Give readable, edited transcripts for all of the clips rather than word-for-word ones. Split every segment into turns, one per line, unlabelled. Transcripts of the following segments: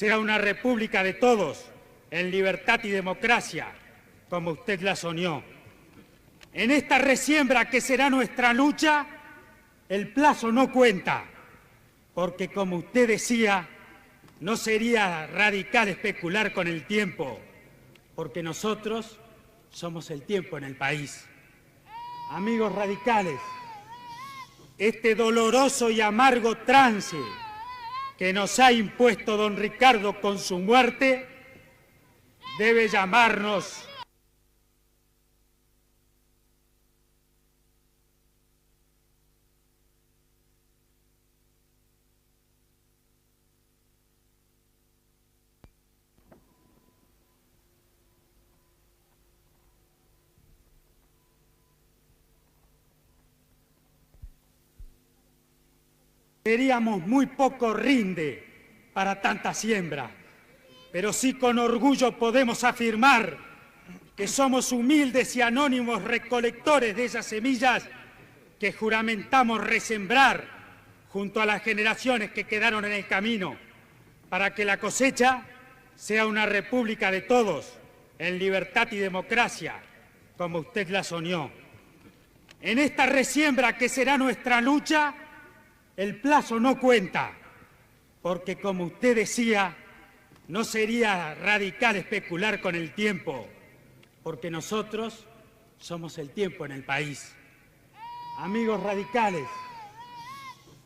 sea una república de todos, en libertad y democracia, como usted la soñó. En esta resiembra que será nuestra lucha, el plazo no cuenta, porque como usted decía, no sería radical especular con el tiempo, porque nosotros somos el tiempo en el país. Amigos radicales, este doloroso y amargo trance que nos ha impuesto don Ricardo con su muerte debe llamarnos seríamos muy poco rinde para tanta siembra, pero sí con orgullo podemos afirmar que somos humildes y anónimos recolectores de esas semillas que juramentamos resembrar junto a las generaciones que quedaron en el camino, para que la cosecha sea una república de todos, en libertad y democracia, como usted la soñó. En esta resiembra que será nuestra lucha, el plazo no cuenta, porque como usted decía, no sería radical especular con el tiempo, porque nosotros somos el tiempo en el país. Amigos radicales,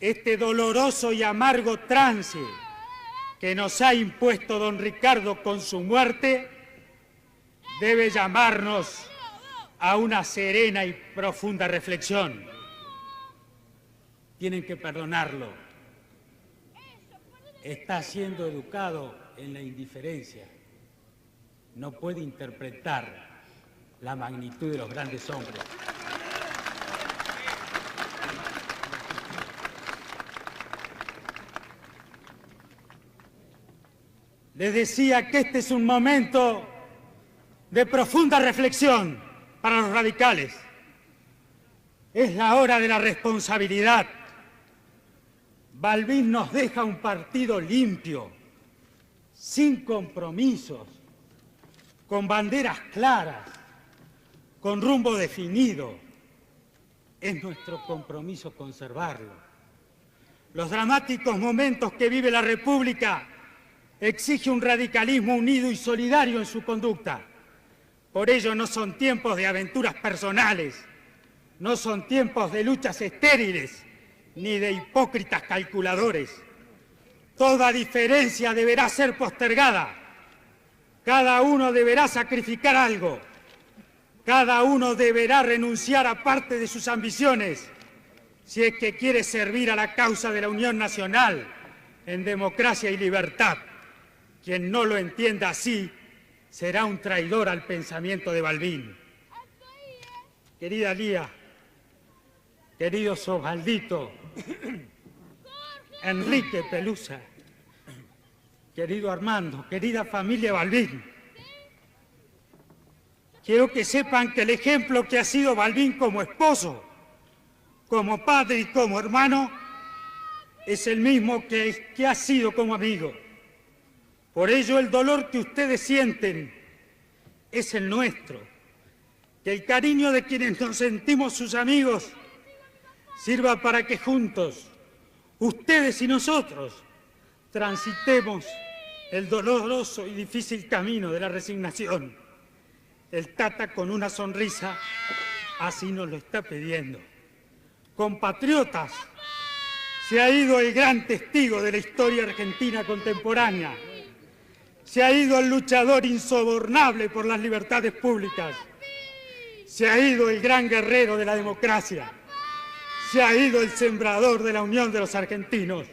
este doloroso y amargo trance que nos ha impuesto don Ricardo con su muerte debe llamarnos a una serena y profunda reflexión. Tienen que perdonarlo. Está siendo educado en la indiferencia. No puede interpretar la magnitud de los grandes hombres. Les decía que este es un momento de profunda reflexión para los radicales. Es la hora de la responsabilidad. Balbín nos deja un partido limpio, sin compromisos, con banderas claras, con rumbo definido. Es nuestro compromiso conservarlo. Los dramáticos momentos que vive la República exigen un radicalismo unido y solidario en su conducta. Por ello no son tiempos de aventuras personales, no son tiempos de luchas estériles, ni de hipócritas calculadores. Toda diferencia deberá ser postergada. Cada uno deberá sacrificar algo. Cada uno deberá renunciar a parte de sus ambiciones si es que quiere servir a la causa de la unión nacional en democracia y libertad. Quien no lo entienda así será un traidor al pensamiento de Balbín. Querida Lía, querido Osvaldito, Enrique Pelusa, querido Armando, querida familia Balbín, quiero que sepan que el ejemplo que ha sido Balbín como esposo, como padre y como hermano, es el mismo que ha sido como amigo. Por ello el dolor que ustedes sienten es el nuestro, que el cariño de quienes nos sentimos sus amigos sirva para que juntos, ustedes y nosotros, transitemos el doloroso y difícil camino de la resignación. El Tata, con una sonrisa, así nos lo está pidiendo. Compatriotas, se ha ido el gran testigo de la historia argentina contemporánea. Se ha ido el luchador insobornable por las libertades públicas. Se ha ido el gran guerrero de la democracia. Se ha ido el sembrador de la unión de los argentinos.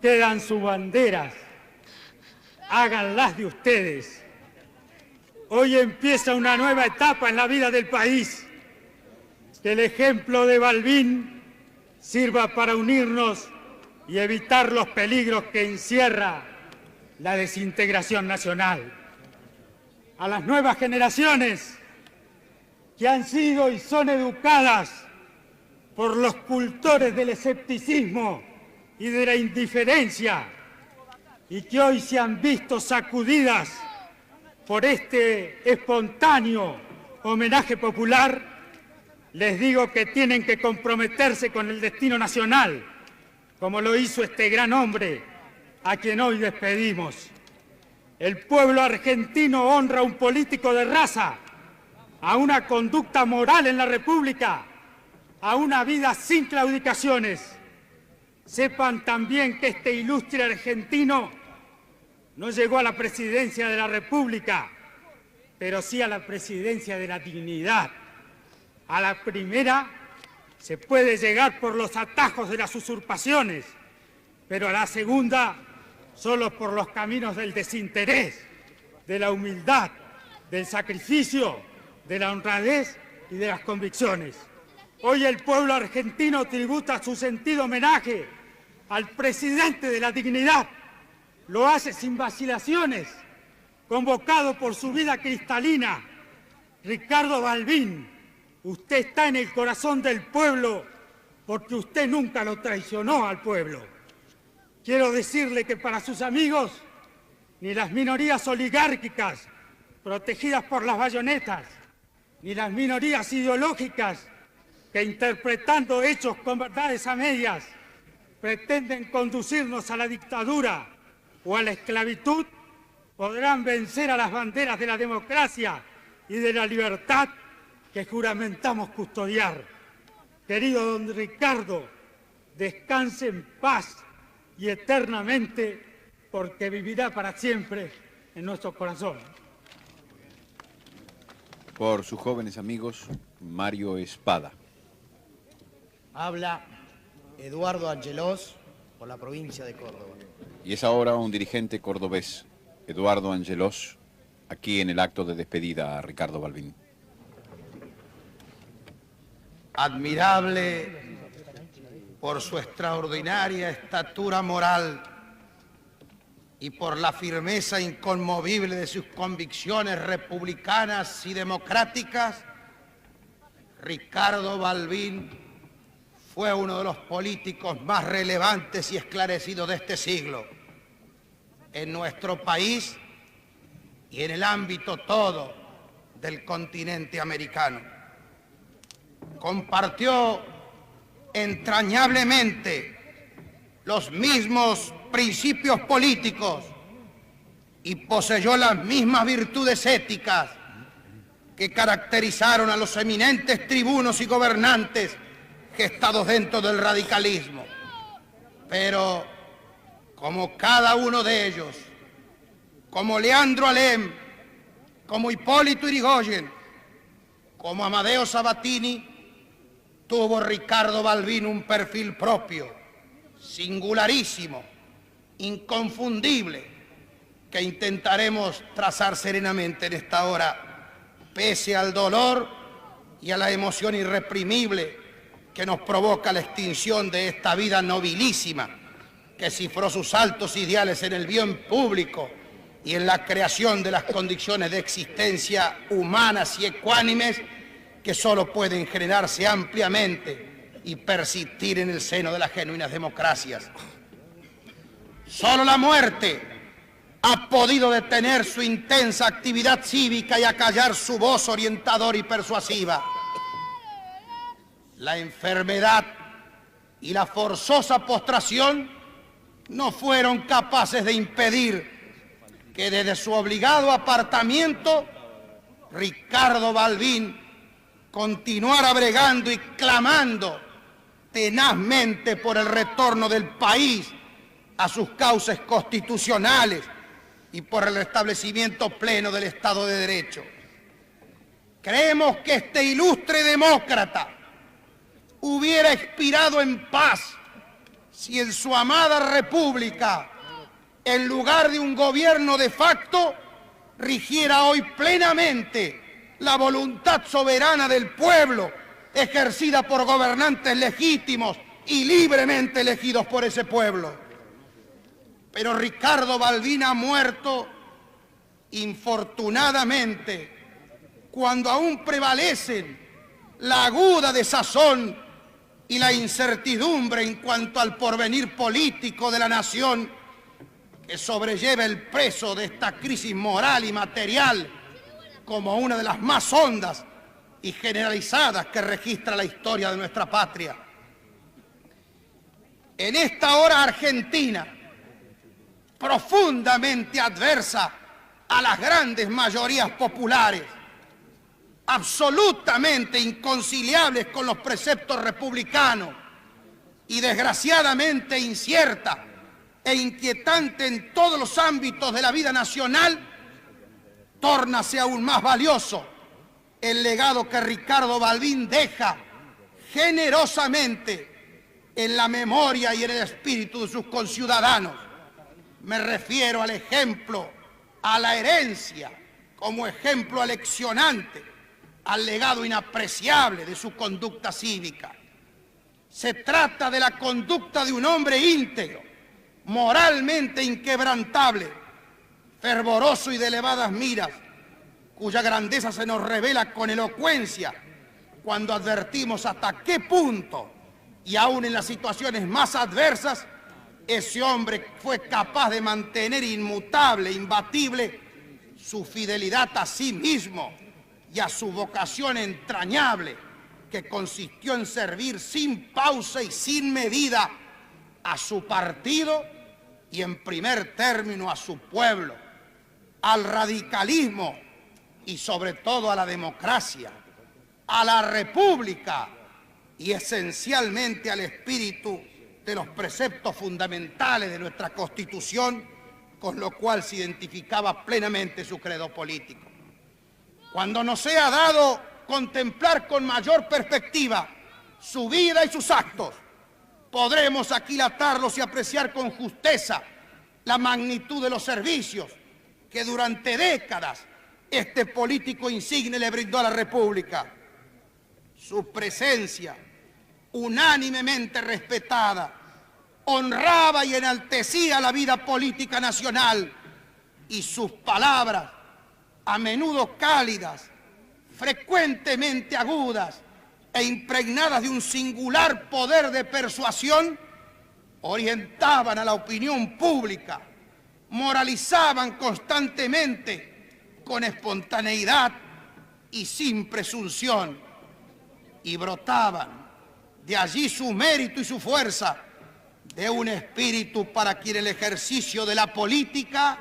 Quedan sus banderas. Háganlas de ustedes. Hoy empieza una nueva etapa en la vida del país. Que el ejemplo de Balbín sirva para unirnos y evitar los peligros que encierra la desintegración nacional. A las nuevas generaciones que han sido y son educadas por los cultores del escepticismo y de la indiferencia, y que hoy se han visto sacudidas por este espontáneo homenaje popular, les digo que tienen que comprometerse con el destino nacional, como lo hizo este gran hombre a quien hoy despedimos. El pueblo argentino honra a un político de raza, a una conducta moral en la República, a una vida sin claudicaciones. Sepan también que este ilustre argentino no llegó a la presidencia de la República, pero sí a la presidencia de la dignidad. A la primera se puede llegar por los atajos de las usurpaciones, pero a la segunda solo por los caminos del desinterés, de la humildad, del sacrificio, de la honradez y de las convicciones. Hoy el pueblo argentino tributa su sentido homenaje al presidente de la dignidad. Lo hace sin vacilaciones, convocado por su vida cristalina. Ricardo Balbín, usted está en el corazón del pueblo porque usted nunca lo traicionó al pueblo. Quiero decirle que para sus amigos, ni las minorías oligárquicas protegidas por las bayonetas, ni las minorías ideológicas que, interpretando hechos con verdades a medias, pretenden conducirnos a la dictadura o a la esclavitud, podrán vencer a las banderas de la democracia y de la libertad que juramentamos custodiar. Querido don Ricardo, descanse en paz y eternamente, porque vivirá para siempre en nuestro corazón.
Por sus jóvenes amigos, Mario Espada.
Habla Eduardo Angelós, por la provincia de Córdoba.
Y es ahora un dirigente cordobés, Eduardo Angelós, aquí en el acto de despedida a Ricardo Balbín.
Admirable por su extraordinaria estatura moral y por la firmeza inconmovible de sus convicciones republicanas y democráticas, Ricardo Balbín fue uno de los políticos más relevantes y esclarecidos de este siglo, en nuestro país y en el ámbito todo del continente americano. Compartió entrañablemente los mismos principios políticos y poseyó las mismas virtudes éticas que caracterizaron a los eminentes tribunos y gobernantes gestados dentro del radicalismo. Pero, como cada uno de ellos, como Leandro Alem, como Hipólito Yrigoyen, como Amadeo Sabatini, tuvo Ricardo Balbín un perfil propio, singularísimo, inconfundible, que intentaremos trazar serenamente en esta hora, pese al dolor y a la emoción irreprimible que nos provoca la extinción de esta vida nobilísima, que cifró sus altos ideales en el bien público y en la creación de las condiciones de existencia humanas y ecuánimes que solo pueden generarse ampliamente y persistir en el seno de las genuinas democracias. Solo la muerte ha podido detener su intensa actividad cívica y acallar su voz orientadora y persuasiva. La enfermedad y la forzosa postración no fueron capaces de impedir que desde su obligado apartamiento Ricardo Balbín continuara bregando y clamando tenazmente por el retorno del país a sus cauces constitucionales y por el restablecimiento pleno del Estado de Derecho. Creemos que este ilustre demócrata hubiera expirado en paz si en su amada república, en lugar de un gobierno de facto, rigiera hoy plenamente la voluntad soberana del pueblo, ejercida por gobernantes legítimos y libremente elegidos por ese pueblo. Pero Ricardo Balbín ha muerto, infortunadamente, cuando aún prevalecen la aguda desazón y la incertidumbre en cuanto al porvenir político de la nación, que sobrelleva el peso de esta crisis moral y material como una de las más hondas y generalizadas que registra la historia de nuestra patria. En esta hora Argentina, profundamente adversa a las grandes mayorías populares, absolutamente inconciliables con los preceptos republicanos y desgraciadamente incierta e inquietante en todos los ámbitos de la vida nacional, tórnase aún más valioso el legado que Ricardo Balbín deja generosamente en la memoria y en el espíritu de sus conciudadanos. Me refiero al ejemplo, a la herencia, como ejemplo aleccionante, al legado inapreciable de su conducta cívica. Se trata de la conducta de un hombre íntegro, moralmente inquebrantable, fervoroso y de elevadas miras, cuya grandeza se nos revela con elocuencia cuando advertimos hasta qué punto, y aún en las situaciones más adversas, ese hombre fue capaz de mantener inmutable, imbatible, su fidelidad a sí mismo y a su vocación entrañable, que consistió en servir sin pausa y sin medida a su partido y en primer término a su pueblo, al radicalismo y sobre todo a la democracia, a la república y esencialmente al espíritu de los preceptos fundamentales de nuestra Constitución, con lo cual se identificaba plenamente su credo político. Cuando nos sea dado contemplar con mayor perspectiva su vida y sus actos, podremos aquilatarlos y apreciar con justeza la magnitud de los servicios que durante décadas este político insigne le brindó a la República. Su presencia, unánimemente respetada, honraba y enaltecía la vida política nacional, y sus palabras, a menudo cálidas, frecuentemente agudas e impregnadas de un singular poder de persuasión, orientaban a la opinión pública, moralizaban constantemente con espontaneidad y sin presunción, y brotaban de allí su mérito y su fuerza, de un espíritu para quien el ejercicio de la política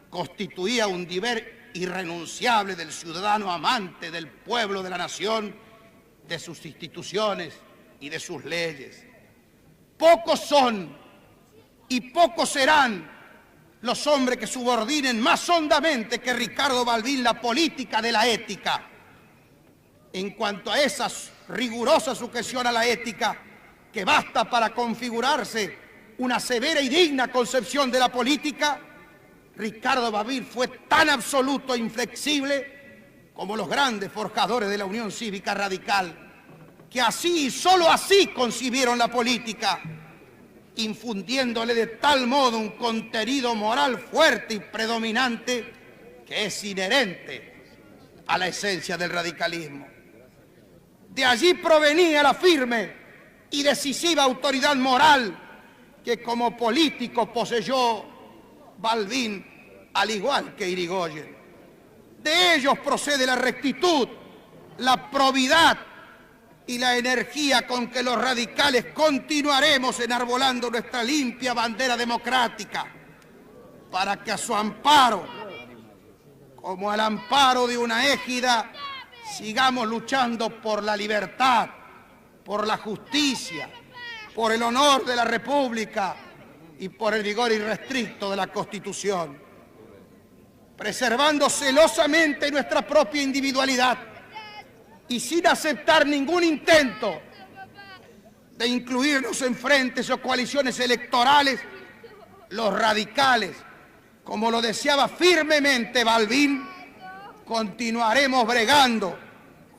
constituía un deber irrenunciable del ciudadano amante del pueblo, de la nación, de sus instituciones y de sus leyes. Pocos son y pocos serán los hombres que subordinen más hondamente que Ricardo Balbín la política de la ética. En cuanto a esa rigurosa sujeción a la ética que basta para configurarse una severa y digna concepción de la política, Ricardo Balbín fue tan absoluto e inflexible como los grandes forjadores de la Unión Cívica Radical, que así y solo así concibieron la política, infundiéndole de tal modo un contenido moral fuerte y predominante que es inherente a la esencia del radicalismo. De allí provenía la firme y decisiva autoridad moral que como político poseyó Balbín, al igual que Irigoyen. De ellos procede la rectitud, la probidad y la energía con que los radicales continuaremos enarbolando nuestra limpia bandera democrática, para que a su amparo, como al amparo de una égida, sigamos luchando por la libertad, por la justicia, por el honor de la República y por el vigor irrestricto de la Constitución, preservando celosamente nuestra propia individualidad y sin aceptar ningún intento de incluirnos en frentes o coaliciones electorales. Los radicales, como lo deseaba firmemente Balbín, continuaremos bregando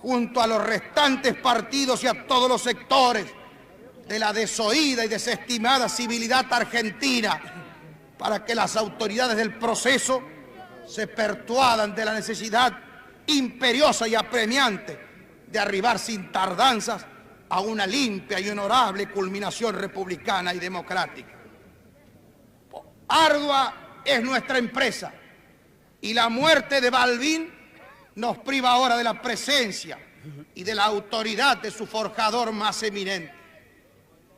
junto a los restantes partidos y a todos los sectores de la desoída y desestimada civilidad argentina, para que las autoridades del proceso se persuadan de la necesidad imperiosa y apremiante de arribar sin tardanzas a una limpia y honorable culminación republicana y democrática. Ardua es nuestra empresa y la muerte de Balbín nos priva ahora de la presencia y de la autoridad de su forjador más eminente.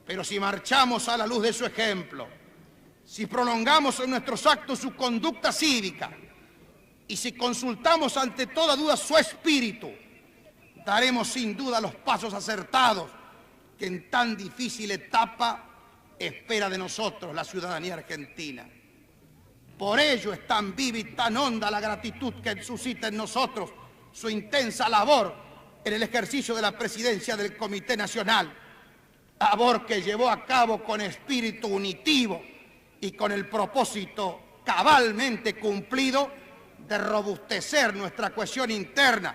Pero si marchamos a la luz de su ejemplo, si prolongamos en nuestros actos su conducta cívica y si consultamos ante toda duda su espíritu, daremos sin duda los pasos acertados que en tan difícil etapa espera de nosotros la ciudadanía argentina. Por ello es tan viva y tan honda la gratitud que suscita en nosotros su intensa labor en el ejercicio de la presidencia del Comité Nacional, labor que llevó a cabo con espíritu unitivo y con el propósito cabalmente cumplido de robustecer nuestra cohesión interna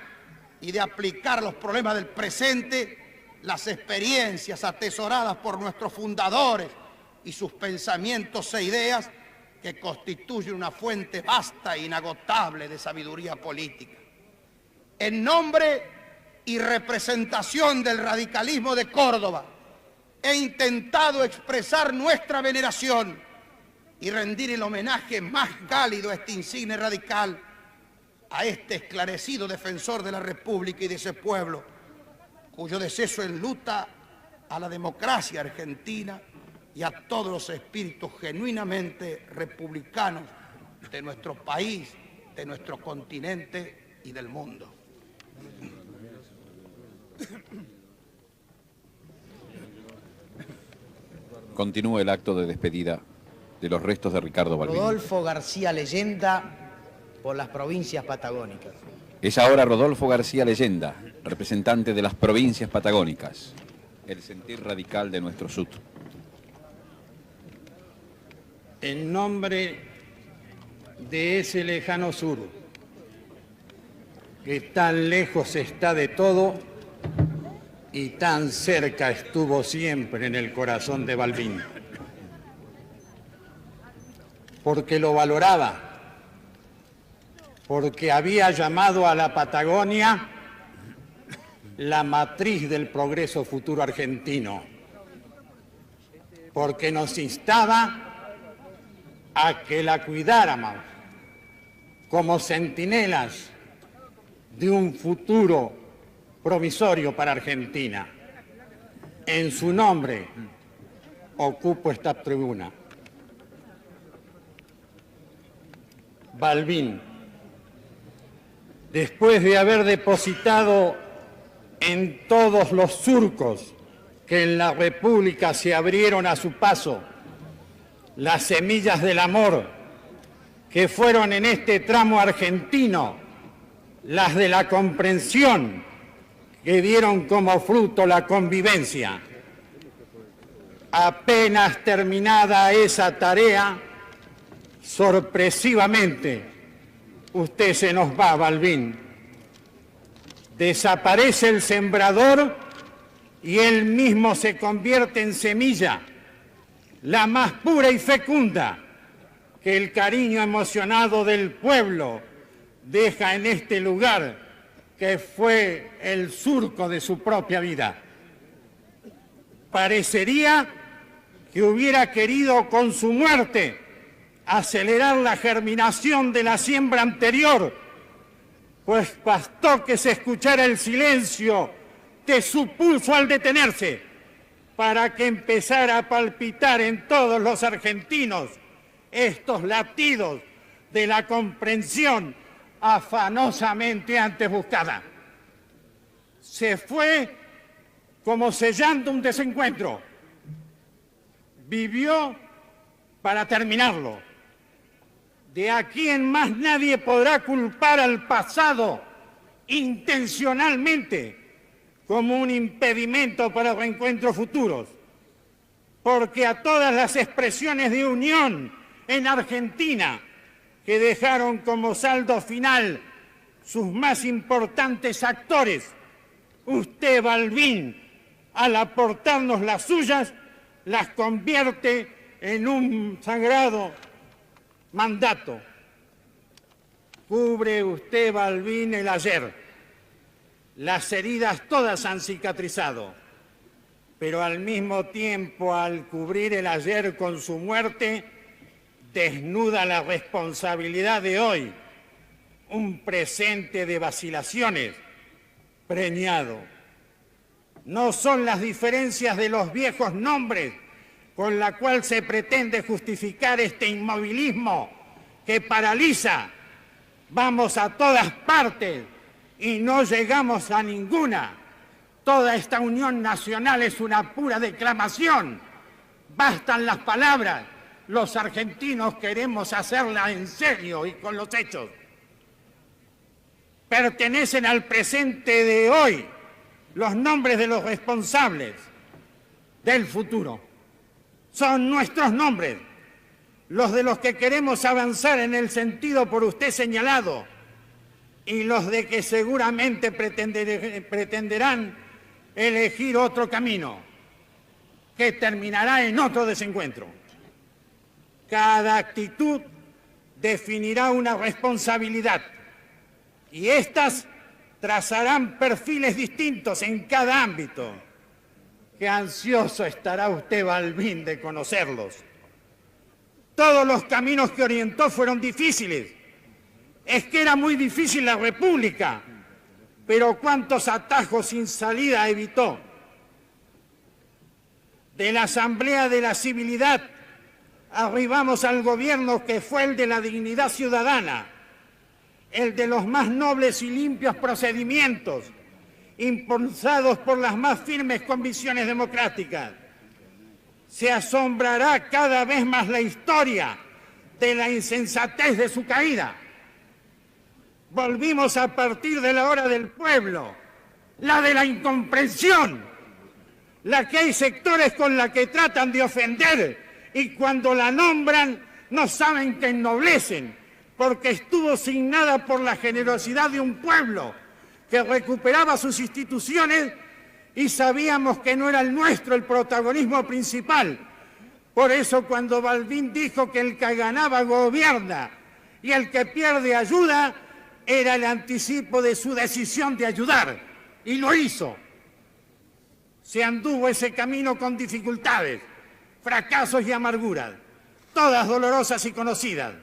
y de aplicar los problemas del presente las experiencias atesoradas por nuestros fundadores y sus pensamientos e ideas que constituyen una fuente vasta e inagotable de sabiduría política. En nombre y representación del radicalismo de Córdoba, he intentado expresar nuestra veneración y rendir el homenaje más cálido a este insigne radical, a este esclarecido defensor de la República y de ese pueblo, cuyo deceso enluta a la democracia argentina y a todos los espíritus genuinamente republicanos de nuestro país, de nuestro continente y del mundo.
Continúa el acto de despedida de los restos de Ricardo Balbín.
Rodolfo García Leyenda, por las provincias patagónicas.
Es ahora Rodolfo García Leyenda, representante de las provincias patagónicas, el sentir radical de nuestro sud.
En nombre de ese lejano sur, que tan lejos está de todo y tan cerca estuvo siempre en el corazón de Balbín, porque lo valoraba, porque había llamado a la Patagonia la matriz del progreso futuro argentino, porque nos instaba a que la cuidáramos como centinelas de un futuro provisorio para Argentina. En su nombre ocupo esta tribuna. Balbín, después de haber depositado en todos los surcos que en la República se abrieron a su paso las semillas del amor, que fueron en este tramo argentino las de la comprensión, que dieron como fruto la convivencia. Apenas terminada esa tarea, sorpresivamente, usted se nos va, Balbín. Desaparece el sembrador y él mismo se convierte en semilla, la más pura y fecunda que el cariño emocionado del pueblo deja en este lugar que fue el surco de su propia vida. Parecería que hubiera querido con su muerte acelerar la germinación de la siembra anterior, pues bastó que se escuchara el silencio de su pulso al detenerse para que empezara a palpitar en todos los argentinos estos latidos de la comprensión afanosamente antes buscada. Se fue como sellando un desencuentro. Vivió para terminarlo. De aquí en más nadie podrá culpar al pasado intencionalmente como un impedimento para reencuentros futuros, porque a todas las expresiones de unión en Argentina que dejaron como saldo final sus más importantes actores, usted, Balbín, al aportarnos las suyas, las convierte en un sagrado mandato. Cubre usted, Balbín, el ayer. Las heridas todas han cicatrizado, pero al mismo tiempo, al cubrir el ayer con su muerte,
desnuda la responsabilidad de hoy, un presente de vacilaciones preñado. No son las diferencias de los viejos nombres con la cual se pretende justificar este inmovilismo que paraliza. Vamos a todas partes y no llegamos a ninguna. Toda esta unión nacional es una pura declamación. Bastan las palabras. Los argentinos queremos hacerla en serio y con los hechos. Pertenecen al presente de hoy los nombres de los responsables del futuro. Son nuestros nombres, los de los que queremos avanzar en el sentido por usted señalado y los de que seguramente pretenderán elegir otro camino que terminará en otro desencuentro. Cada actitud definirá una responsabilidad y éstas trazarán perfiles distintos en cada ámbito. Qué ansioso estará usted, Balbín, de conocerlos. Todos los caminos que orientó fueron difíciles. Es que era muy difícil la República, pero cuántos atajos sin salida evitó. De la Asamblea de la Civilidad arribamos al gobierno que fue el de la dignidad ciudadana, el de los más nobles y limpios procedimientos, impulsados por las más firmes convicciones democráticas. Se asombrará cada vez más la historia de la insensatez de su caída. Volvimos a partir de la hora del pueblo, la de la incomprensión, la que hay sectores con la que tratan de ofender y cuando la nombran no saben que ennoblecen, porque estuvo signada por la generosidad de un pueblo que recuperaba sus instituciones y sabíamos que no era el nuestro el protagonismo principal. Por eso cuando Balbín dijo que el que ganaba gobierna y el que pierde ayuda, era el anticipo de su decisión de ayudar, y lo hizo. Se anduvo ese camino con dificultades, fracasos y amarguras, todas dolorosas y conocidas,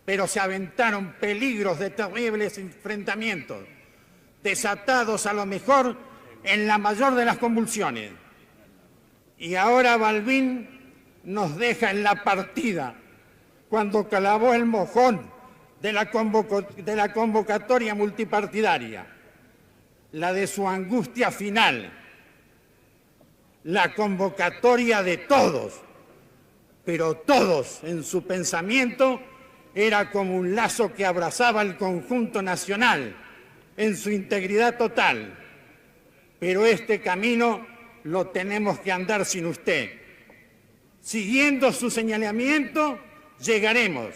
pero se aventaron peligros de terribles enfrentamientos, desatados a lo mejor en la mayor de las convulsiones. Y ahora Balbín nos deja en la partida cuando clavó el mojón de la convocatoria multipartidaria, la de su angustia final, la convocatoria de todos, pero todos en su pensamiento era como un lazo que abrazaba al conjunto nacional en su integridad total. Pero este camino lo tenemos que andar sin usted. Siguiendo su señalamiento, llegaremos,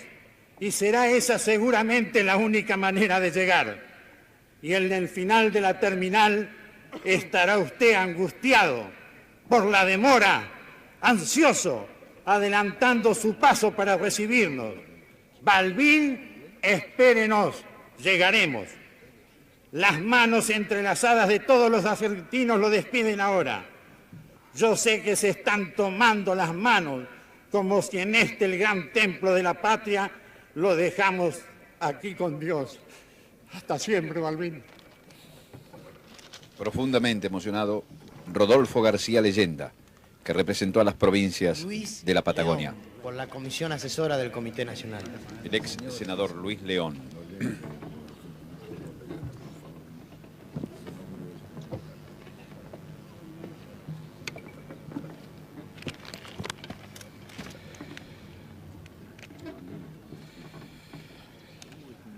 y será esa seguramente la única manera de llegar. Y en el final de la terminal estará usted angustiado por la demora, ansioso, adelantando su paso para recibirnos. Balbín, espérenos, llegaremos. Las manos entrelazadas de todos los argentinos lo despiden ahora. Yo sé que se están tomando las manos como si en este, el gran templo de la patria, lo dejamos aquí con Dios. Hasta siempre, Balbín.
Profundamente emocionado, Rodolfo García Leyenda, que representó a las provincias
Luis
de la Patagonia.
León, por la Comisión Asesora del Comité Nacional.
El ex senador Luis León.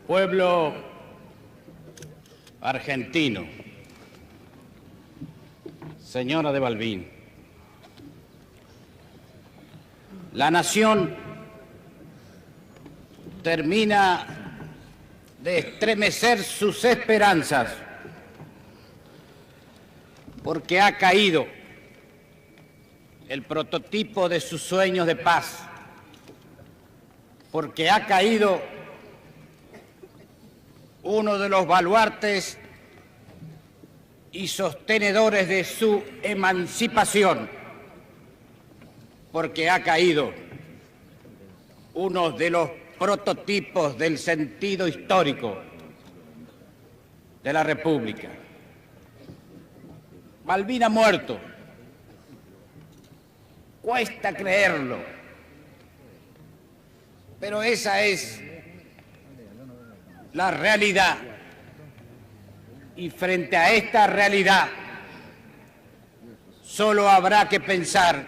Pueblo argentino, señora de Balbín, la nación termina de estremecer sus esperanzas porque ha caído el prototipo de sus sueños de paz, porque ha caído uno de los baluartes y sostenedores de su emancipación, porque ha caído uno de los prototipos del sentido histórico de la República. Balbín ha muerto. Cuesta creerlo, pero esa es la realidad. Y frente a esta realidad, solo habrá que pensar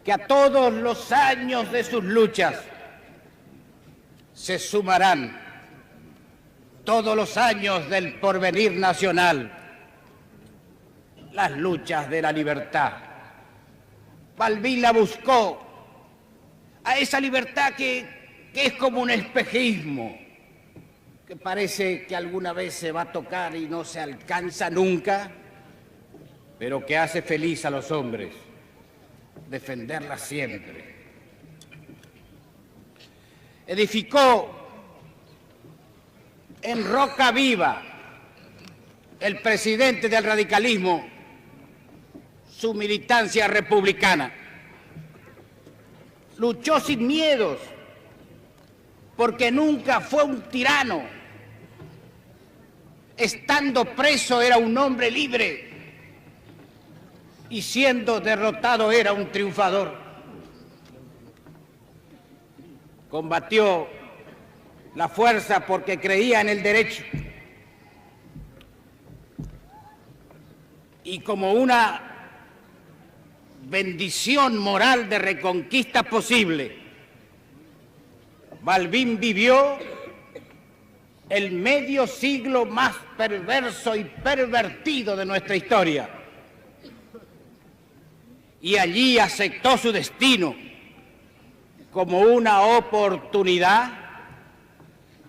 que a todos los años de sus luchas se sumarán todos los años del porvenir nacional, las luchas de la libertad. Balbín la buscó, a esa libertad que es como un espejismo, que parece que alguna vez se va a tocar y no se alcanza nunca, pero que hace feliz a los hombres defenderla siempre. Edificó en roca viva el presidente del radicalismo su militancia republicana. Luchó sin miedos, porque nunca fue un tirano. Estando preso era un hombre libre y siendo derrotado era un triunfador. Combatió la fuerza porque creía en el derecho. Y como una bendición moral de reconquista posible, Balbín vivió el medio siglo más perverso y pervertido de nuestra historia. Y allí aceptó su destino como una oportunidad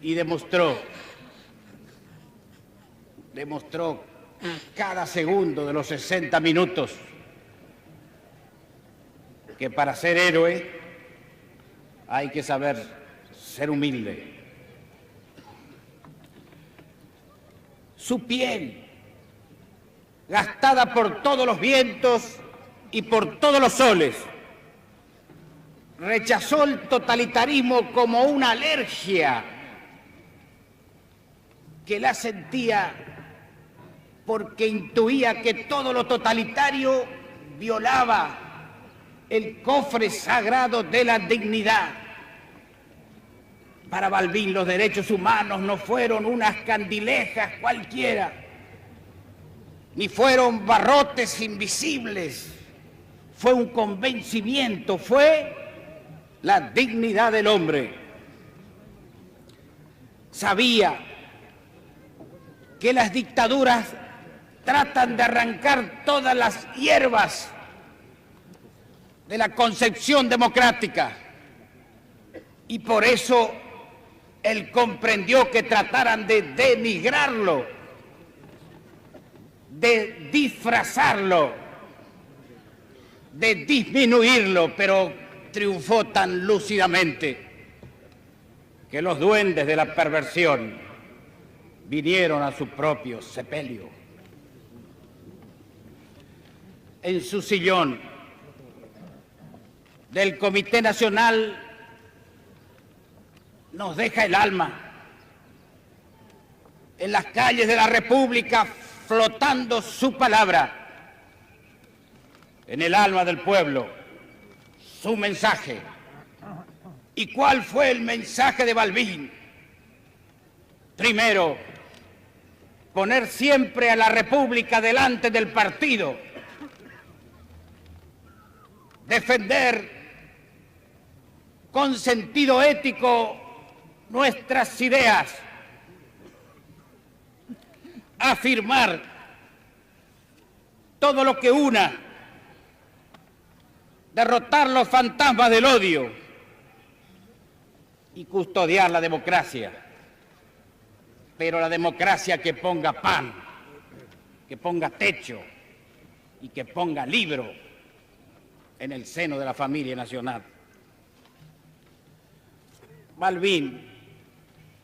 y demostró cada segundo de los 60 minutos que para ser héroe hay que saber ser humilde. Su piel, gastada por todos los vientos y por todos los soles, rechazó el totalitarismo como una alergia que la sentía porque intuía que todo lo totalitario violaba el cofre sagrado de la dignidad. Para Balbín los derechos humanos no fueron unas candilejas cualquiera, ni fueron barrotes invisibles, fue un convencimiento, fue la dignidad del hombre. Sabía que las dictaduras tratan de arrancar todas las hierbas de la concepción democrática y por eso él comprendió que trataran de denigrarlo, de disfrazarlo, de disminuirlo, pero triunfó tan lúcidamente que los duendes de la perversión vinieron a su propio sepelio. En su sillón del Comité Nacional nos deja el alma. En las calles de la República flotando su palabra. En el alma del pueblo, su mensaje. ¿Y cuál fue el mensaje de Balbín? Primero, poner siempre a la República delante del partido. Defender con sentido ético nuestras ideas. Afirmar todo lo que una. Derrotar los fantasmas del odio y custodiar la democracia. Pero la democracia que ponga pan, que ponga techo y que ponga libro en el seno de la familia nacional. Balbín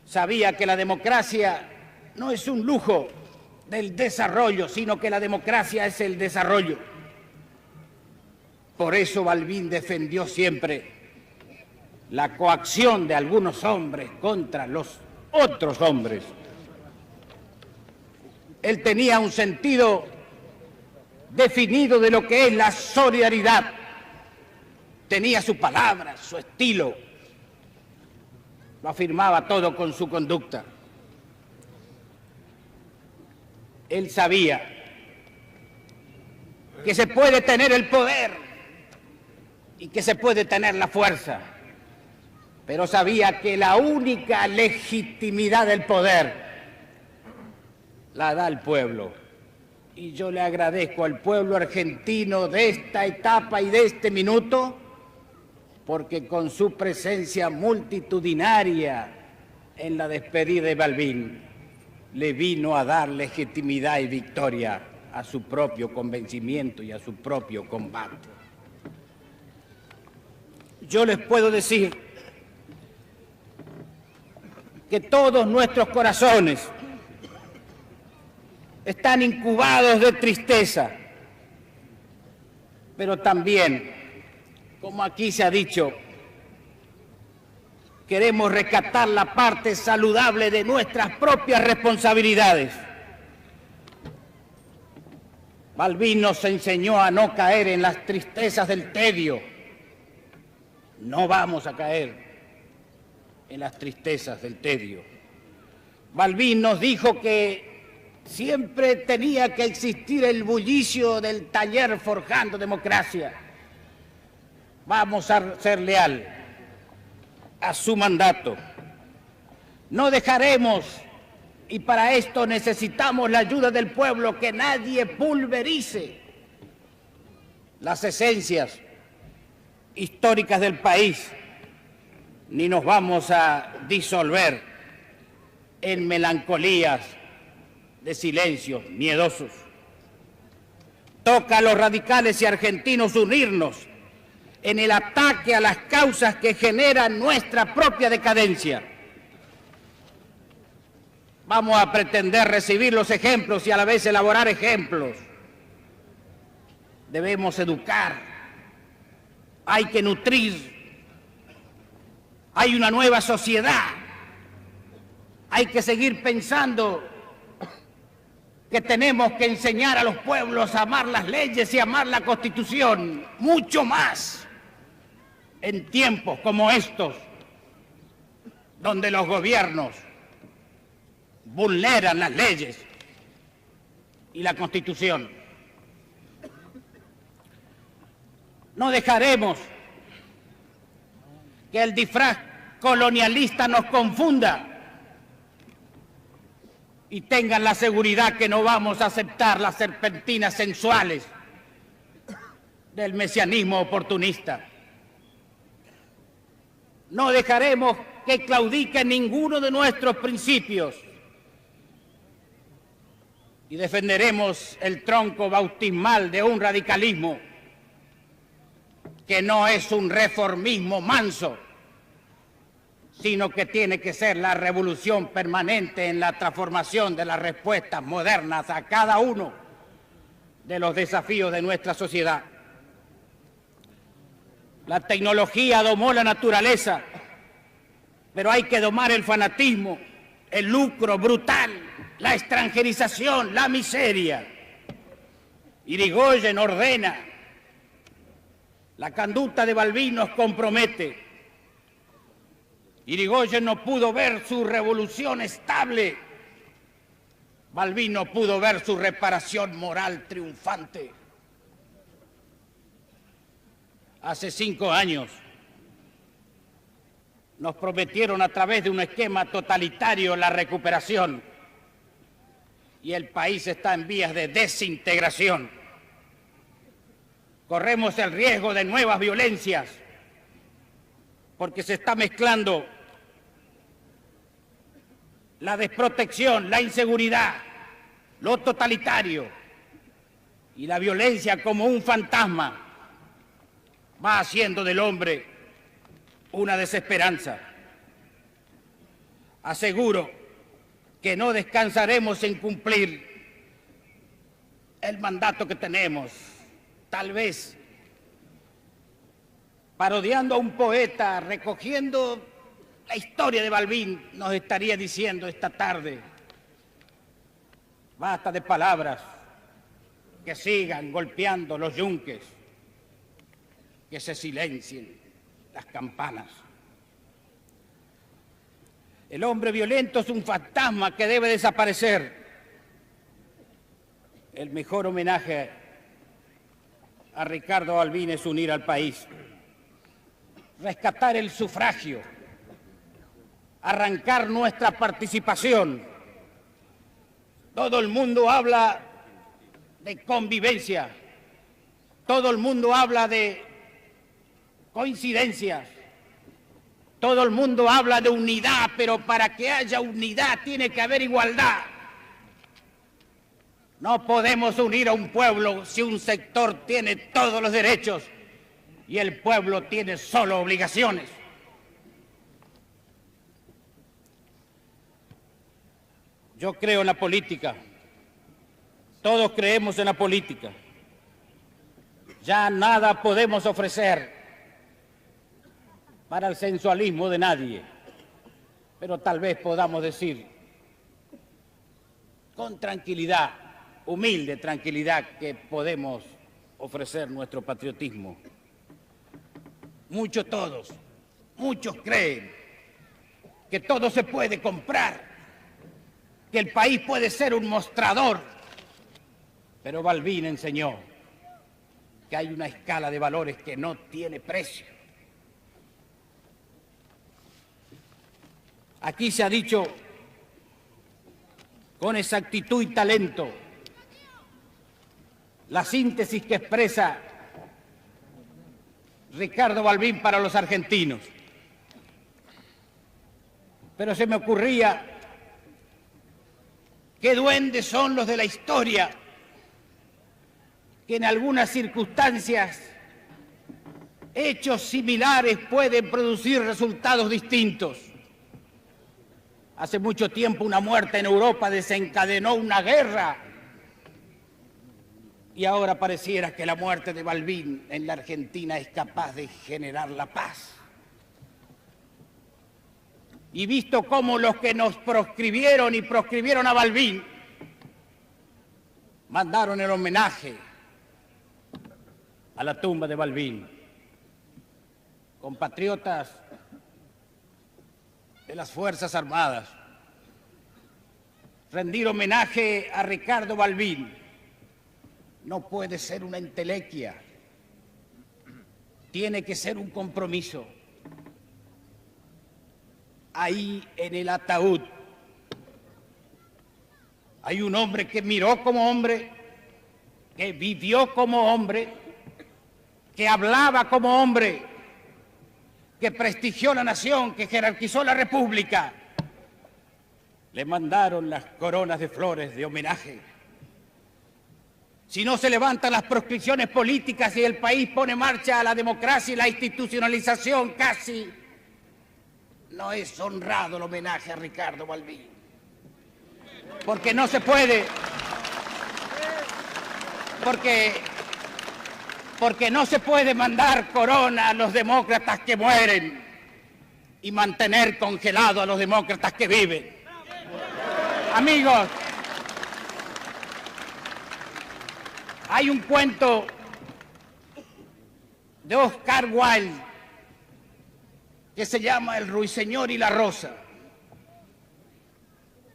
sabía que la democracia no es un lujo del desarrollo, sino que la democracia es el desarrollo. Por eso Balbín defendió siempre la coacción de algunos hombres contra los otros hombres. Él tenía un sentido definido de lo que es la solidaridad. Tenía su palabra, su estilo. Lo afirmaba todo con su conducta. Él sabía que se puede tener el poder y que se puede tener la fuerza, pero sabía que la única legitimidad del poder la da el pueblo. Y yo le agradezco al pueblo argentino de esta etapa y de este minuto, porque con su presencia multitudinaria en la despedida de Balbín, le vino a dar legitimidad y victoria a su propio convencimiento y a su propio combate. Yo les puedo decir que todos nuestros corazones están incubados de tristeza, pero también, como aquí se ha dicho, queremos rescatar la parte saludable de nuestras propias responsabilidades. Balbín nos enseñó a no caer en las tristezas del tedio. No vamos a caer en las tristezas del tedio. Balbín nos dijo que siempre tenía que existir el bullicio del taller forjando democracia. Vamos a ser leal a su mandato. No dejaremos, y para esto necesitamos la ayuda del pueblo, que nadie pulverice las esencias históricas del país, ni nos vamos a disolver en melancolías de silencios miedosos. Toca a los radicales y argentinos unirnos en el ataque a las causas que generan nuestra propia decadencia. Vamos a pretender recibir los ejemplos y a la vez elaborar ejemplos. Debemos educar, hay que nutrir, hay una nueva sociedad, hay que seguir pensando que tenemos que enseñar a los pueblos a amar las leyes y amar la Constitución, mucho más en tiempos como estos, donde los gobiernos vulneran las leyes y la Constitución. No dejaremos que el disfraz colonialista nos confunda, y tengan la seguridad que no vamos a aceptar las serpentinas sensuales del mesianismo oportunista. No dejaremos que claudique ninguno de nuestros principios y defenderemos el tronco bautismal de un radicalismo que no es un reformismo manso, sino que tiene que ser la revolución permanente en la transformación de las respuestas modernas a cada uno de los desafíos de nuestra sociedad. La tecnología domó la naturaleza, pero hay que domar el fanatismo, el lucro brutal, la extranjerización, la miseria. Irigoyen ordena, la conducta de Balbín nos compromete. Irigoyen no pudo ver su revolución estable. Balbín no pudo ver su reparación moral triunfante. Hace 5 años nos prometieron a través de un esquema totalitario la recuperación y el país está en vías de desintegración. Corremos el riesgo de nuevas violencias porque se está mezclando la desprotección, la inseguridad, lo totalitario y la violencia como un fantasma va haciendo del hombre una desesperanza. Aseguro que no descansaremos en cumplir el mandato que tenemos. Tal vez parodiando a un poeta, recogiendo la historia de Balbín, nos estaría diciendo esta tarde: basta de palabras, que sigan golpeando los yunques, que se silencien las campanas. El hombre violento es un fantasma que debe desaparecer. El mejor homenaje a Ricardo Balbín es unir al país, rescatar el sufragio, arrancar nuestra participación. Todo el mundo habla de convivencia, todo el mundo habla de coincidencias, todo el mundo habla de unidad, pero para que haya unidad tiene que haber igualdad. No podemos unir a un pueblo si un sector tiene todos los derechos y el pueblo tiene solo obligaciones. Yo creo en la política. Todos creemos en la política. Ya nada podemos ofrecer para el sensualismo de nadie, pero tal vez podamos decir con tranquilidad, humilde tranquilidad, que podemos ofrecer nuestro patriotismo. Muchos creen que todo se puede comprar, que el país puede ser un mostrador, pero Balbín enseñó que hay una escala de valores que no tiene precio. Aquí se ha dicho con exactitud y talento la síntesis que expresa Ricardo Balbín para los argentinos. Pero se me ocurría, qué duendes son los de la historia, que en algunas circunstancias hechos similares pueden producir resultados distintos. Hace mucho tiempo una muerte en Europa desencadenó una guerra y ahora pareciera que la muerte de Balbín en la Argentina es capaz de generar la paz. Y visto cómo los que nos proscribieron y proscribieron a Balbín mandaron el homenaje a la tumba de Balbín, compatriotas de las Fuerzas Armadas, rendir homenaje a Ricardo Balbín no puede ser una entelequia, tiene que ser un compromiso. Ahí en el ataúd hay un hombre que miró como hombre, que vivió como hombre, que hablaba como hombre, que prestigió la nación, que jerarquizó la república. Le mandaron las coronas de flores de homenaje. Si no se levantan las proscripciones políticas y el país pone en marcha a la democracia y la institucionalización, casi no es honrado el homenaje a Ricardo Balbín. Porque no se puede, porque no se puede mandar corona a los demócratas que mueren y mantener congelado a los demócratas que viven. Amigos, hay un cuento de Oscar Wilde que se llama El ruiseñor y la rosa.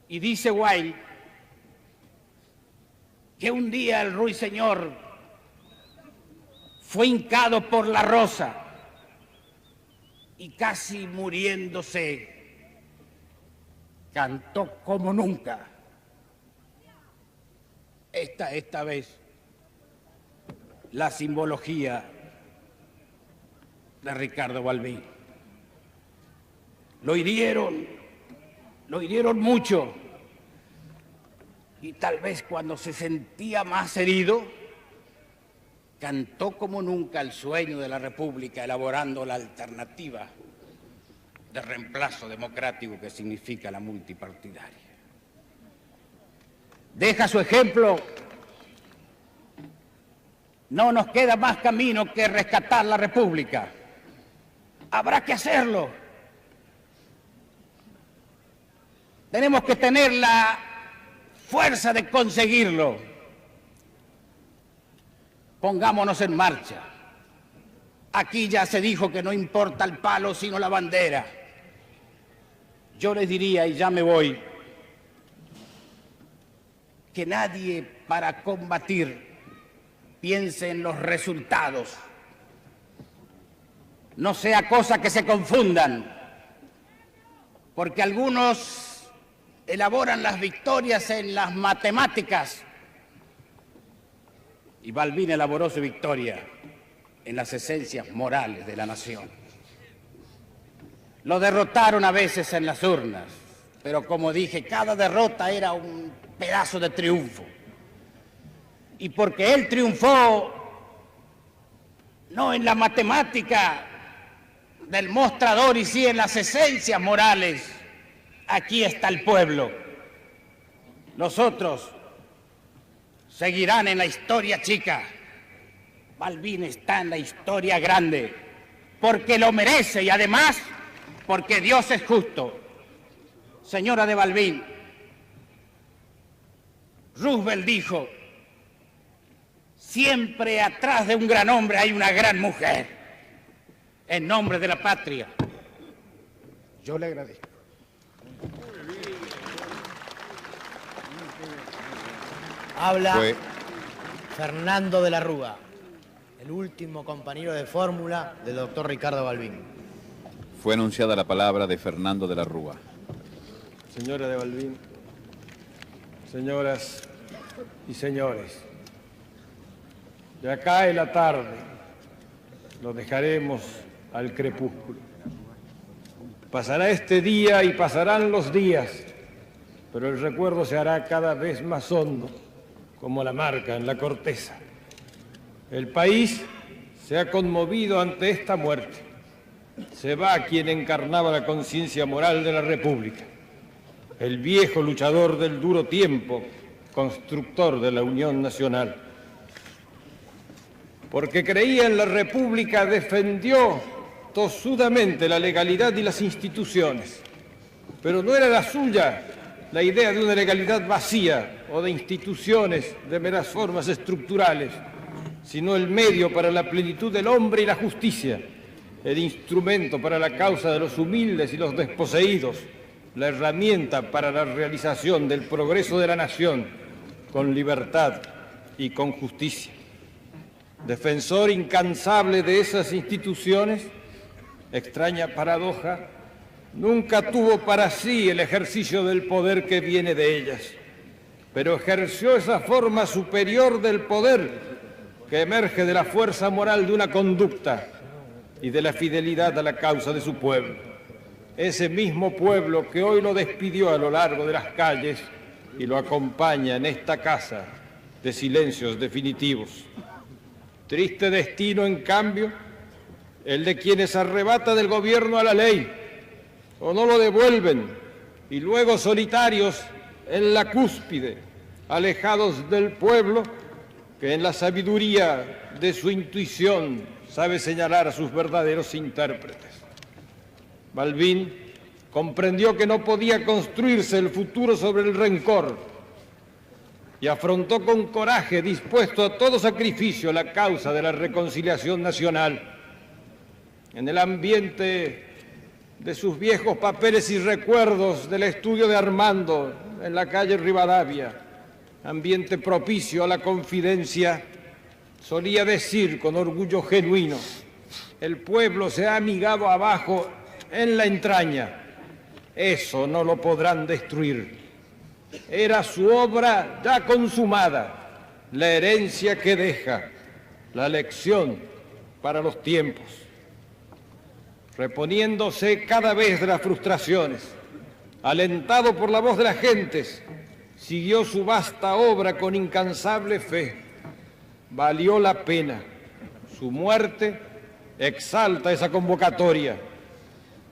Y dice Wilde que un día el ruiseñor fue hincado por la rosa y casi muriéndose cantó como nunca. Esta vez la simbología de Ricardo Balbín. Lo hirieron mucho, y tal vez cuando se sentía más herido, cantó como nunca el sueño de la República, elaborando la alternativa de reemplazo democrático que significa la multipartidaria. Deja su ejemplo. No nos queda más camino que rescatar la República. habrá que hacerlo. Tenemos que tener la fuerza de conseguirlo. Pongámonos en marcha. Aquí ya se dijo que no importa el palo sino la bandera. Yo les diría, y ya me voy, que nadie para combatir piense en los resultados. No sea cosa que se confundan, porque algunos elaboran las victorias en las matemáticas y Balbín elaboró su victoria en las esencias morales de la nación. Lo derrotaron a veces en las urnas, pero como dije, cada derrota era un pedazo de triunfo. Y porque él triunfó no en la matemática del mostrador y sí en las esencias morales, aquí está el pueblo. Los otros seguirán en la historia chica. Balbín está en la historia grande, porque lo merece y además porque Dios es justo. Señora de Balbín, Roosevelt dijo, siempre atrás de un gran hombre hay una gran mujer. En nombre de la patria, yo le agradezco.
Habla Fernando de la Rúa, el último compañero de fórmula del doctor Ricardo Balbín.
Fue anunciada la palabra de Fernando de la Rúa.
Señora de Balbín, señoras y señores, de acá en la tarde lo dejaremos al crepúsculo. Pasará este día y pasarán los días, pero el recuerdo se hará cada vez más hondo, como la marca en la corteza. El país se ha conmovido ante esta muerte. Se va quien encarnaba la conciencia moral de la República, el viejo luchador del duro tiempo, constructor de la Unión Nacional. Porque creía en la República, defendió tosudamente la legalidad y las instituciones, pero no era la suya la idea de una legalidad vacía o de instituciones de meras formas estructurales, sino el medio para la plenitud del hombre y la justicia, el instrumento para la causa de los humildes y los desposeídos, la herramienta para la realización del progreso de la nación con libertad y con justicia. Defensor incansable de esas instituciones, extraña paradoja, nunca tuvo para sí el ejercicio del poder que viene de ellas, pero ejerció esa forma superior del poder que emerge de la fuerza moral de una conducta y de la fidelidad a la causa de su pueblo. Ese mismo pueblo que hoy lo despidió a lo largo de las calles y lo acompaña en esta casa de silencios definitivos. Triste destino, en cambio, el de quienes arrebatan del gobierno a la ley o no lo devuelven y luego solitarios en la cúspide, alejados del pueblo que en la sabiduría de su intuición sabe señalar a sus verdaderos intérpretes. Balbín comprendió que no podía construirse el futuro sobre el rencor y afrontó con coraje, dispuesto a todo sacrificio, la causa de la reconciliación nacional. En el ambiente de sus viejos papeles y recuerdos del estudio de Armando en la calle Rivadavia, ambiente propicio a la confidencia, solía decir con orgullo genuino: el pueblo se ha amigado abajo en la entraña, eso no lo podrán destruir. Era su obra ya consumada, la herencia que deja, la lección para los tiempos. Reponiéndose cada vez de las frustraciones, alentado por la voz de las gentes, siguió su vasta obra con incansable fe. Valió la pena. Su muerte exalta esa convocatoria.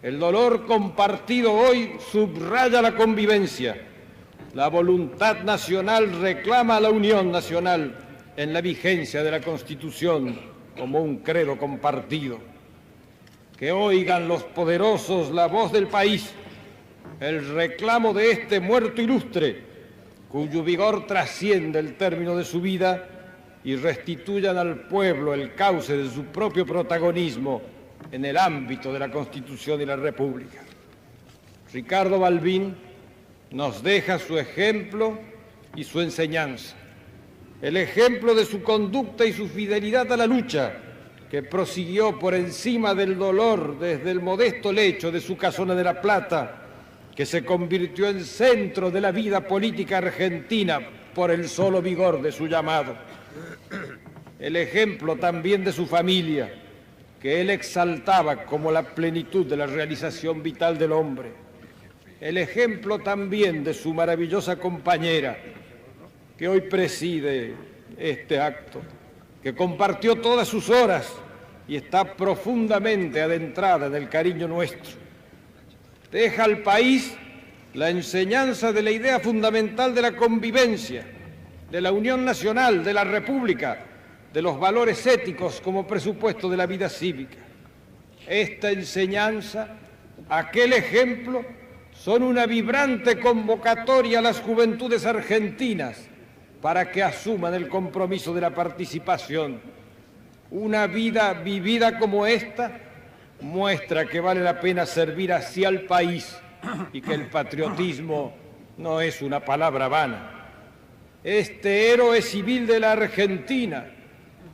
El dolor compartido hoy subraya la convivencia. La voluntad nacional reclama la unión nacional en la vigencia de la Constitución como un credo compartido. Que oigan los poderosos la voz del país, el reclamo de este muerto ilustre, cuyo vigor trasciende el término de su vida, y restituyan al pueblo el cauce de su propio protagonismo en el ámbito de la Constitución y la República. Ricardo Balbín nos deja su ejemplo y su enseñanza, el ejemplo de su conducta y su fidelidad a la lucha, que prosiguió por encima del dolor desde el modesto lecho de su casona de La Plata, que se convirtió en centro de la vida política argentina por el solo vigor de su llamado. El ejemplo también de su familia, que él exaltaba como la plenitud de la realización vital del hombre. El ejemplo también de su maravillosa compañera, que hoy preside este acto, que compartió todas sus horas y está profundamente adentrada en el cariño nuestro. Deja al país la enseñanza de la idea fundamental de la convivencia, de la unión nacional, de la república, de los valores éticos como presupuesto de la vida cívica. Esta enseñanza, aquel ejemplo, son una vibrante convocatoria a las juventudes argentinas para que asuman el compromiso de la participación. Una vida vivida como esta muestra que vale la pena servir así al país y que el patriotismo no es una palabra vana. Este héroe civil de la Argentina,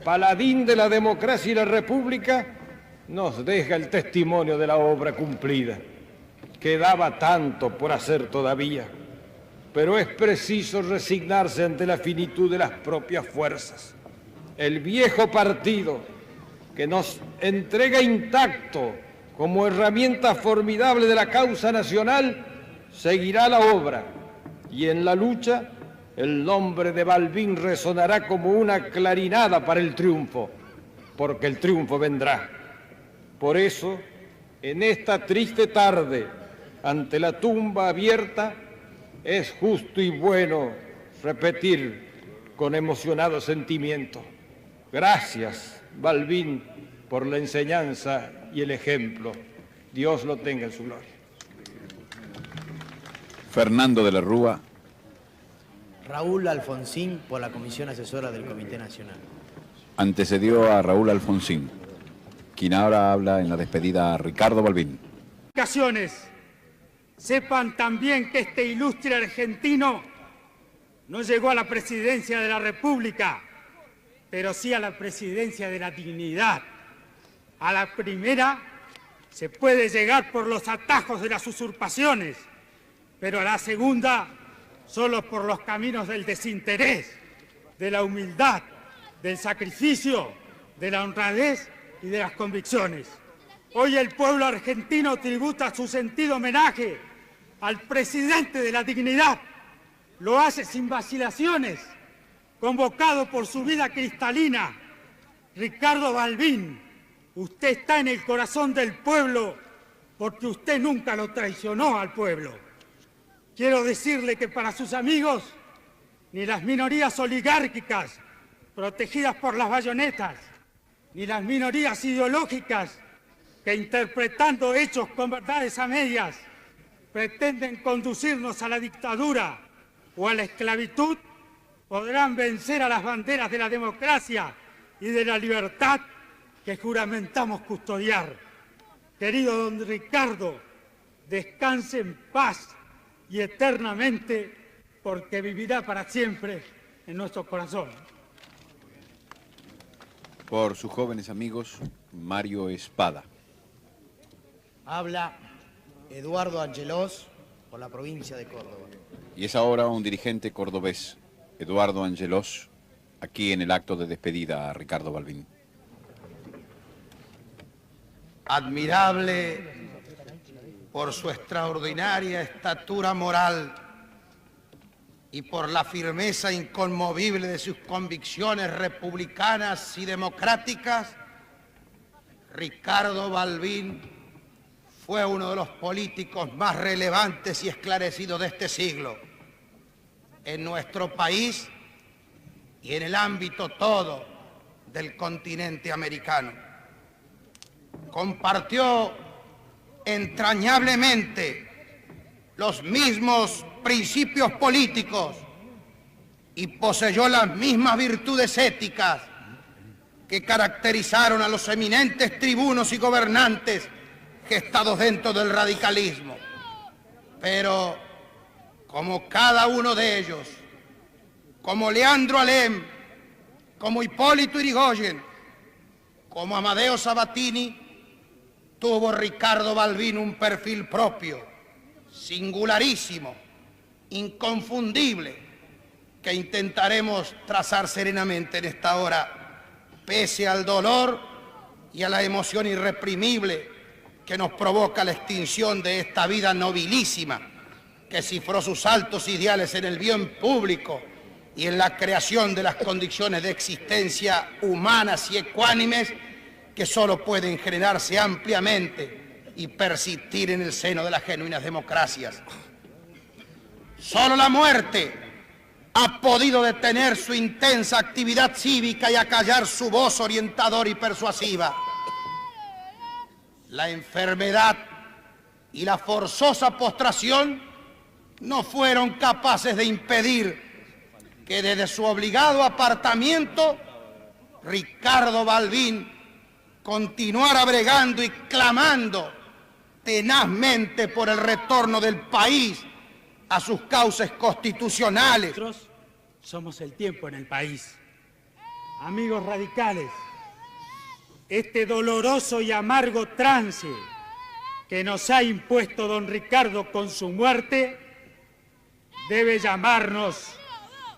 paladín de la democracia y la república, nos deja el testimonio de la obra cumplida. Quedaba tanto por hacer todavía, pero es preciso resignarse ante la finitud de las propias fuerzas. El viejo partido, que nos entrega intacto como herramienta formidable de la causa nacional, seguirá la obra, y en la lucha el nombre de Balbín resonará como una clarinada para el triunfo, porque el triunfo vendrá. Por eso, en esta triste tarde, ante la tumba abierta, es justo y bueno repetir con emocionado sentimiento: gracias, Balbín, por la enseñanza y el ejemplo. Dios lo tenga en su gloria.
Fernando de la Rúa.
Raúl Alfonsín, por la Comisión Asesora del Comité Nacional.
Antecedió a Raúl Alfonsín, quien ahora habla en la despedida a Ricardo Balbín.
Sepan también que este ilustre argentino no llegó a la presidencia de la República, pero sí a la presidencia de la dignidad. A la primera se puede llegar por los atajos de las usurpaciones, pero a la segunda solo por los caminos del desinterés, de la humildad, del sacrificio, de la honradez y de las convicciones. Hoy el pueblo argentino tributa su sentido homenaje al presidente de la dignidad. Lo hace sin vacilaciones, convocado por su vida cristalina. Ricardo Balbín, usted está en el corazón del pueblo porque usted nunca lo traicionó al pueblo. Quiero decirle que para sus amigos, ni las minorías oligárquicas protegidas por las bayonetas, ni las minorías ideológicas que, interpretando hechos con verdades a medias, pretenden conducirnos a la dictadura o a la esclavitud, podrán vencer a las banderas de la democracia y de la libertad que juramentamos custodiar. Querido don Ricardo, descanse en paz y eternamente, porque vivirá para siempre en nuestro corazón.
Por sus jóvenes amigos, Mario Espada.
Habla Eduardo Angelós, por la provincia de Córdoba.
Y es ahora un dirigente cordobés, Eduardo Angelós, aquí en el acto de despedida a Ricardo Balbín.
Admirable por su extraordinaria estatura moral y por la firmeza inconmovible de sus convicciones republicanas y democráticas, Ricardo Balbín fue uno de los políticos más relevantes y esclarecidos de este siglo, en nuestro país y en el ámbito todo del continente americano. compartió entrañablemente los mismos principios políticos y poseyó las mismas virtudes éticas que caracterizaron a los eminentes tribunos y gobernantes gestados dentro del radicalismo. Pero, como cada uno de ellos, como Leandro Alem, como Hipólito Yrigoyen, como Amadeo Sabatini, tuvo Ricardo Balbín un perfil propio, singularísimo, inconfundible, que intentaremos trazar serenamente en esta hora, pese al dolor y a la emoción irreprimible que nos provoca la extinción de esta vida nobilísima, que cifró sus altos ideales en el bien público y en la creación de las condiciones de existencia humanas y ecuánimes que solo pueden generarse ampliamente y persistir en el seno de las genuinas democracias. Solo la muerte ha podido detener su intensa actividad cívica y acallar su voz orientadora y persuasiva. La enfermedad y la forzosa postración no fueron capaces de impedir que desde su obligado apartamiento Ricardo Balbín continuara bregando y clamando tenazmente por el retorno del país a sus cauces constitucionales.
Nosotros somos el tiempo en el país. Amigos radicales, este doloroso y amargo trance que nos ha impuesto don Ricardo con su muerte debe llamarnos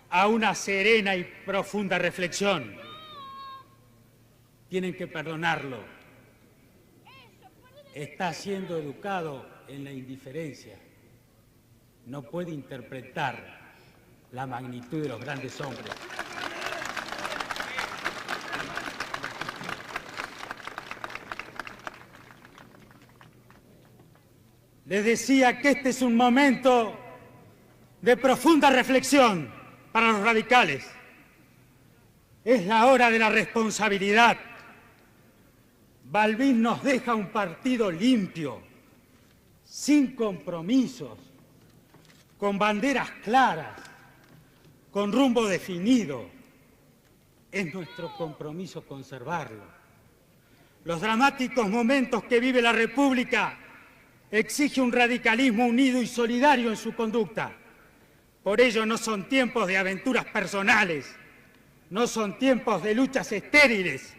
a una serena y profunda reflexión. Tienen que perdonarlo. Está siendo educado en la indiferencia. No puede interpretar la magnitud de los grandes hombres. Les decía que este es un momento de profunda reflexión para los radicales. Es la hora de la responsabilidad. Balbín nos deja un partido limpio, sin compromisos, con banderas claras, con rumbo definido. Es nuestro compromiso conservarlo. Los dramáticos momentos que vive la República exigen un radicalismo unido y solidario en su conducta. Por ello no son tiempos de aventuras personales, no son tiempos de luchas estériles,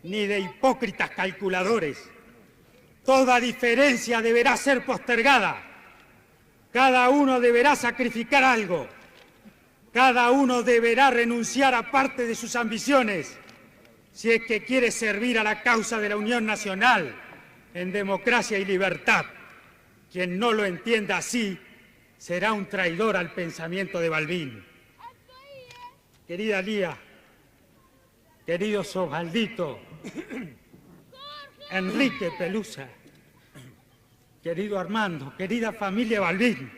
ni de hipócritas calculadores. Toda diferencia deberá ser postergada. Cada uno deberá sacrificar algo. Cada uno deberá renunciar a parte de sus ambiciones si es que quiere servir a la causa de la unión nacional en democracia y libertad. Quien no lo entienda así será un traidor al pensamiento de Balbín. Querida Lía, querido Osvaldito, Enrique Pelusa, querido Armando, querida familia Balbín,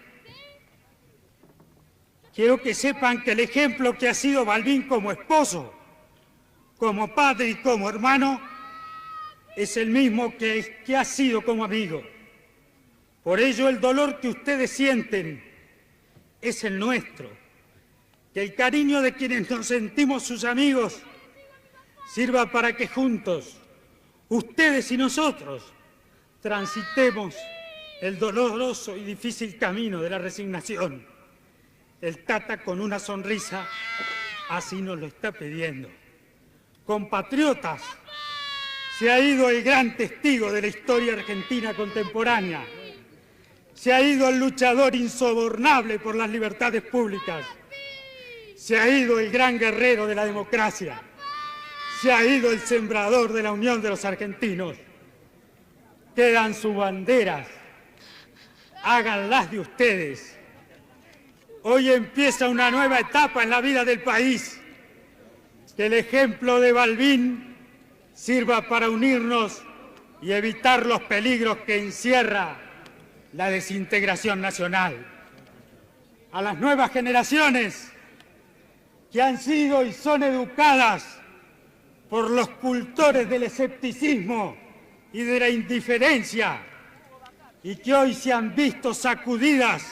quiero que sepan que el ejemplo que ha sido Balbín como esposo, como padre y como hermano, es el mismo que ha sido como amigo. Por ello el dolor que ustedes sienten es el nuestro. Que el cariño de quienes nos sentimos sus amigos sirva para que juntos, ustedes y nosotros, transitemos el doloroso y difícil camino de la resignación. El Tata, con una sonrisa, así nos lo está pidiendo. Compatriotas, se ha ido el gran testigo de la historia argentina contemporánea. Se ha ido el luchador insobornable por las libertades públicas. Se ha ido el gran guerrero de la democracia. Se ha ido el sembrador de la unión de los argentinos. Quedan sus banderas. Háganlas de ustedes. Hoy empieza una nueva etapa en la vida del país. Que el ejemplo de Balbín sirva para unirnos y evitar los peligros que encierra la desintegración nacional. A las nuevas generaciones que han sido y son educadas por los cultores del escepticismo y de la indiferencia, y que hoy se han visto sacudidas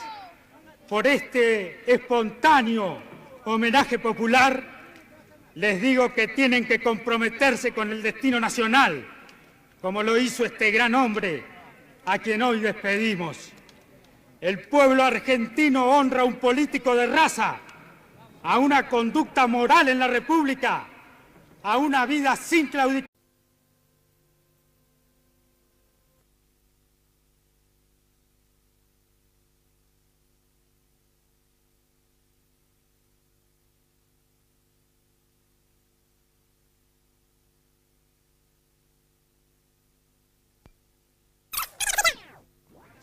por este espontáneo homenaje popular, les digo que tienen que comprometerse con el destino nacional, como lo hizo este gran hombre a quien hoy despedimos. El pueblo argentino honra a un político de raza, a una conducta moral en la República, a una vida sin claudicación.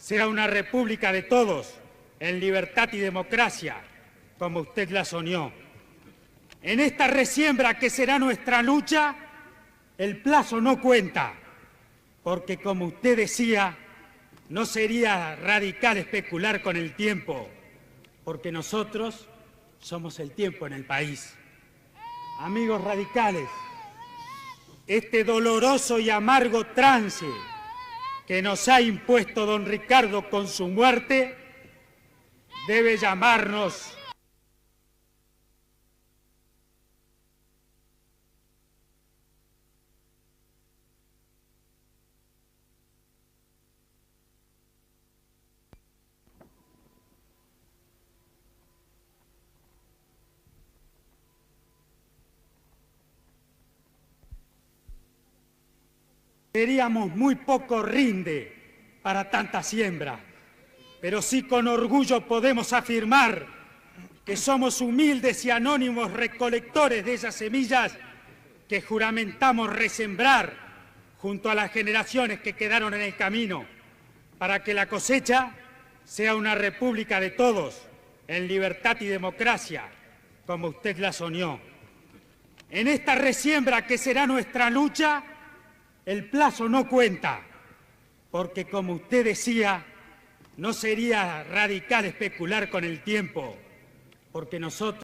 Sea una república de todos, en libertad y democracia, como usted la soñó. En esta resiembra que será nuestra lucha, el plazo no cuenta, porque como usted decía, no sería radical especular con el tiempo, porque nosotros somos el tiempo en el país. Amigos radicales, este doloroso y amargo trance que nos ha impuesto don Ricardo con su muerte, debe llamarnos seríamos muy poco rinde para tanta siembra, pero sí con orgullo podemos afirmar que somos humildes y anónimos recolectores de esas semillas que juramentamos resembrar junto a las generaciones que quedaron en el camino, para que la cosecha sea una república de todos, en libertad y democracia, como usted la soñó. En esta resiembra que será nuestra lucha, el plazo no cuenta, porque como usted decía, no sería radical especular con el tiempo, porque nosotros